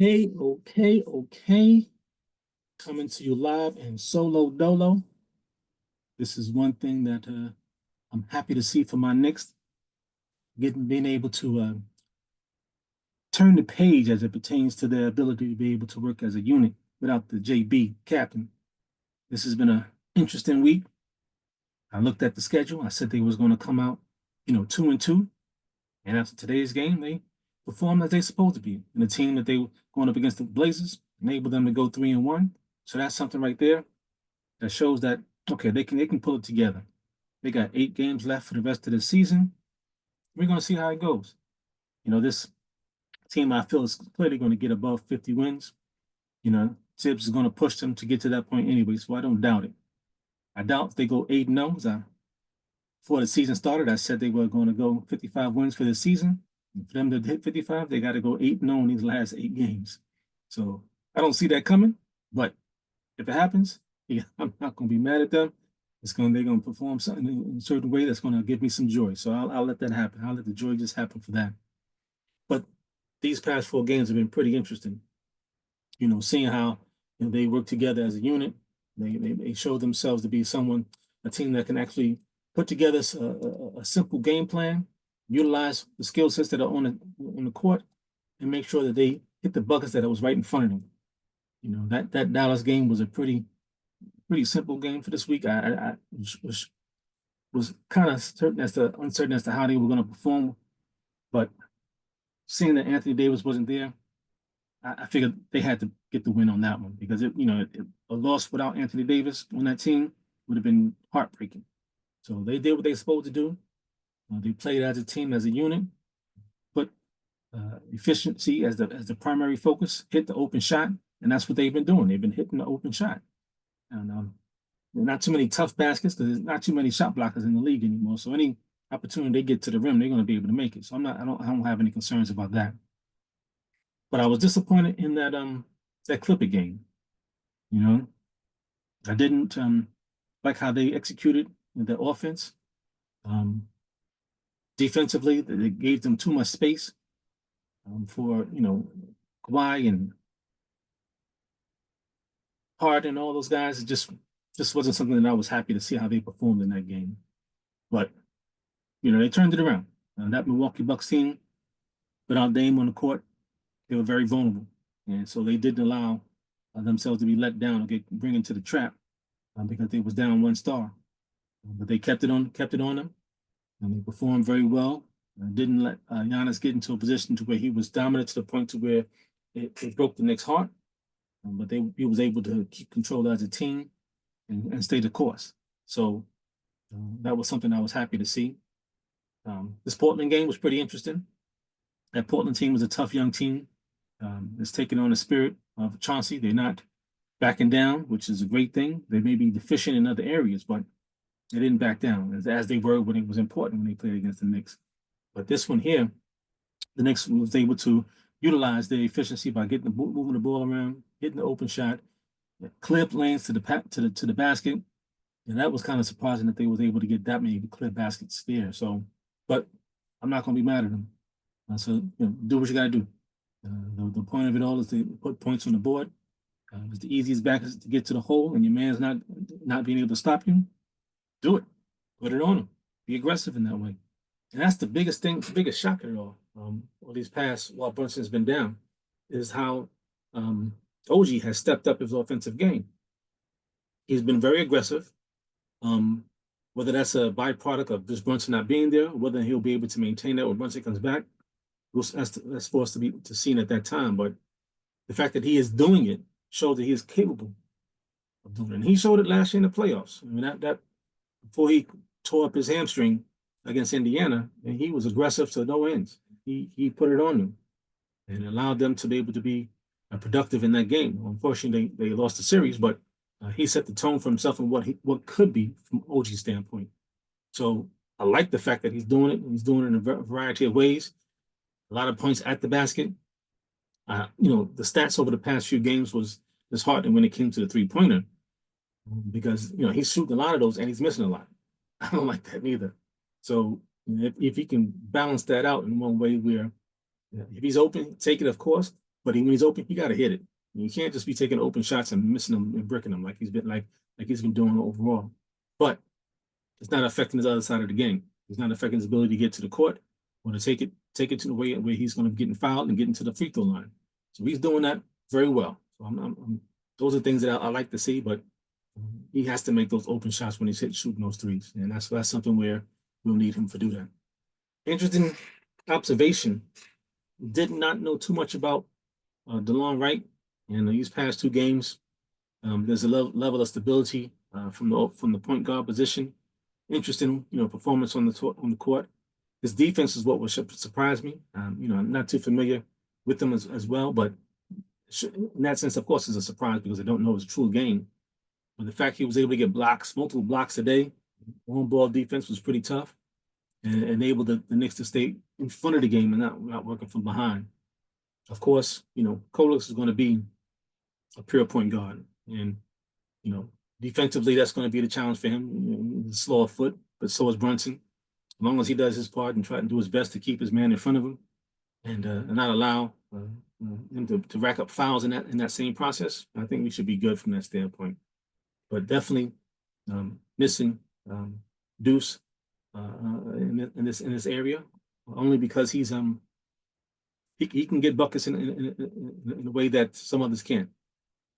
Okay. Coming to you live and solo dolo. This is one thing that I'm happy to see for my Knicks, being able to turn the page as it pertains to their ability to be able to work as a unit without the JB captain. This has been an interesting week. I looked at the schedule. I said they was going to come out, 2-2, and after today's game, they performed as they supposed to be. And the team that they were going up against the Blazers enabled them to go 3-1. So that's something right there that shows that okay, they can pull it together. They got 8 games left for the rest of the season. We're going to see how it goes. This team I feel is clearly going to get above 50 wins. Tibbs is going to push them to get to that point anyway, so I don't doubt it. I doubt if they go 8-0. Before the season started, I said they were going to go 55 wins for the season. And for them to hit 55, they got to go 8-0 in these last 8 games. So I don't see that coming, but if it happens, yeah, I'm not going to be mad at them. They're going to perform something in a certain way that's going to give me some joy. So I'll let that happen. I'll let the joy just happen for that. But these past 4 games have been pretty interesting. Seeing how they work together as a unit. They show themselves to be a team that can actually put together a simple game plan, utilize the skill sets that are on the court, and make sure that they hit the buckets that was right in front of them. That Dallas game was a pretty simple game for this week. I was kind of uncertain as to how they were going to perform, but seeing that Anthony Davis wasn't there, I figured they had to get the win on that one because a loss without Anthony Davis on that team would have been heartbreaking. So they did what they supposed to do. They played as a team, as a unit, put efficiency as the primary focus, hit the open shot, and that's what they've been doing. They've been hitting the open shot. And not too many tough baskets because there's not too many shot blockers in the league anymore. So any opportunity they get to the rim, they're going to be able to make it. So I don't have any concerns about that. But I was disappointed in that Clipper game. I didn't like how they executed the offense. Defensively, they gave them too much space for Kawhi and Harden and all those guys. It just wasn't something that I was happy to see how they performed in that game. But they turned it around. That Milwaukee Bucks team, without Dame on the court, they were very vulnerable, and so they didn't allow themselves to be let down or get bring into the trap because they was down 1 star. But they kept it on them, and they performed very well. Didn't let Giannis get into a position to where he was dominant to the point to where it broke the Knicks' heart. But he was able to keep control as a team and stay the course. So that was something I was happy to see. This Portland game was pretty interesting. That Portland team was a tough young team. It's taking on the spirit of Chauncey. They're not backing down, which is a great thing. They may be deficient in other areas, but they didn't back down as they were when it was important when they played against the Knicks. But this one here, the Knicks was able to utilize their efficiency by moving the ball around, hitting the open shot, clear lanes to the basket, and that was kind of surprising that they was able to get that many clear baskets there. So, but I'm not going to be mad at them. So do what you got to do. The point of it all is to put points on the board. It's the easiest baskets to get to the hole, and your man's not being able to stop you. Do it. Put it on him. Be aggressive in that way. And that's the biggest thing, the biggest shock of it all. All these past while Brunson's been down, is how OG has stepped up his offensive game. He's been very aggressive. Whether that's a byproduct of just Brunson not being there, whether he'll be able to maintain that when Brunson comes back, that's for us to see at that time. But the fact that he is doing it shows that he is capable of doing it. And he showed it last year in the playoffs. I mean, that before he tore up his hamstring against Indiana, and he was aggressive to no ends. He put it on them and allowed them to be able to be productive in that game. Unfortunately, they lost the series, but he set the tone for himself and what could be from OG's standpoint. So I like the fact that he's doing it. He's doing it in a variety of ways. A lot of points at the basket. The stats over the past few games was disheartening when it came to the three-pointer because, he's shooting a lot of those and he's missing a lot. I don't like that neither. So if he can balance that out in one way where if he's open, take it, of course. But when he's open, you got to hit it. You can't just be taking open shots and missing them and bricking them like he's been doing overall. But it's not affecting his other side of the game. It's not affecting his ability to get to the court or to take it to the way where he's going to be getting fouled and getting to the free throw line. So he's doing that very well. So those are things that I like to see, but he has to make those open shots when he's shooting those threes. And that's something where we'll need him to do that. Interesting observation. Did not know too much about DeLon Wright in these past 2 games. There's a level of stability from the point guard position. Interesting, performance on the court. His defense is what would surprise me. I'm not too familiar with him as well, but in that sense, of course, it's a surprise because I don't know his true game. But the fact he was able to get multiple blocks a day, on-ball defense was pretty tough, and enabled the Knicks to stay in front of the game and not working from behind. Of course, Kolos is going to be a pure point guard, and defensively, that's going to be the challenge for him. He's a slower foot, but so is Brunson. As long as he does his part and try to do his best to keep his man in front of him, and not allow him to rack up fouls in that same process, I think we should be good from that standpoint. But definitely missing Deuce in this area, only because he can get buckets in a way that some others can't,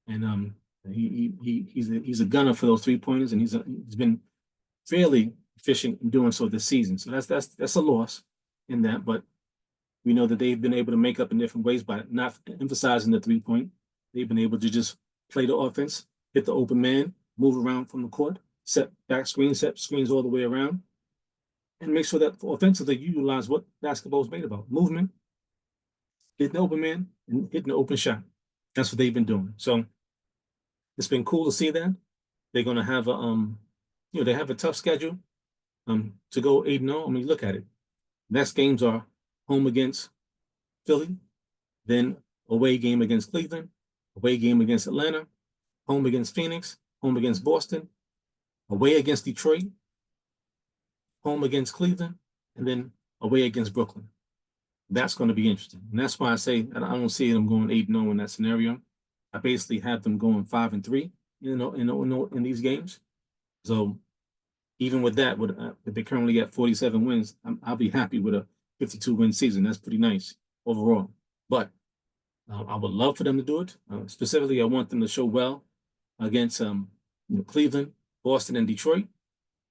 and he's a gunner for those 3-pointers, and he's been fairly efficient in doing so this season. So that's a loss in that, but we know that they've been able to make up in different ways by not emphasizing the 3-point. They've been able to just play the offense, hit the open man, move around from the court, set screens all the way around, and make sure that offensively you utilize what basketball is made about: movement, hitting the open man, and hitting the open shot. That's what they've been doing. So it's been cool to see that. They're going to have they have a tough schedule to go 8-0. I mean, look at it. Next games are home against Philly, then away game against Cleveland, away game against Atlanta, home against Phoenix, home against Boston, away against Detroit, home against Cleveland, and then away against Brooklyn. That's going to be interesting. And that's why I say I don't see them going 8-0 in that scenario. I basically have them going 5-3, in these games. So even with that, if they currently got 47 wins, I'll be happy with a 52-win season. That's pretty nice overall. But I would love for them to do it. Specifically, I want them to show well against Cleveland, Boston, and Detroit.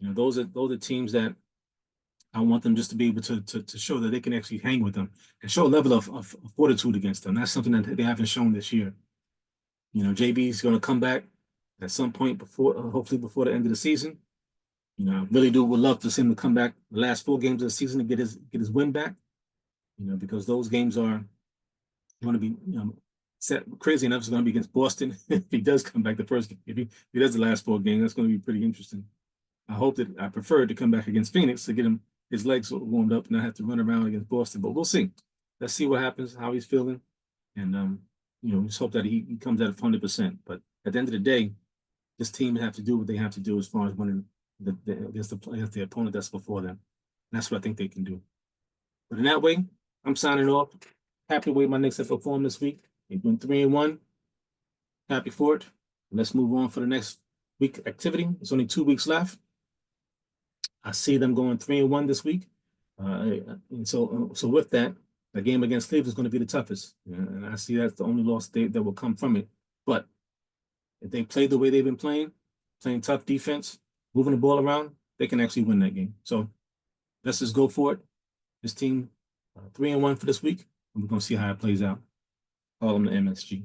Those are teams that I want them just to be able to show that they can actually hang with them and show a level of fortitude against them. That's something that they haven't shown this year. JB is going to come back at some point hopefully before the end of the season. I really would love to see him to come back the last 4 games of the season to get his win back. Because those games are going to be crazy enough. It's going to be against Boston if he does come back the first game. If he does the last 4 games, that's going to be pretty interesting. I prefer to come back against Phoenix to get his legs warmed up and not have to run around against Boston. But we'll see. Let's see what happens, how he's feeling, and just hope that he comes out of 100%. But at the end of the day, this team have to do what they have to do as far as winning against the opponent that's before them. And that's what I think they can do. But in that way, I'm signing off. Happy with my Knicks have performed this week. They went 3-1. Happy for it. Let's move on for the next week activity. There's only 2 weeks left. I see them going 3-1 this week. And so with that, the game against Cleveland is going to be the toughest. And I see that's the only loss that will come from it. But if they play the way they've been playing tough defense, moving the ball around, they can actually win that game. So let's just go for it. This team 3-1 for this week, and we're going to see how it plays out. Harlem2MSG.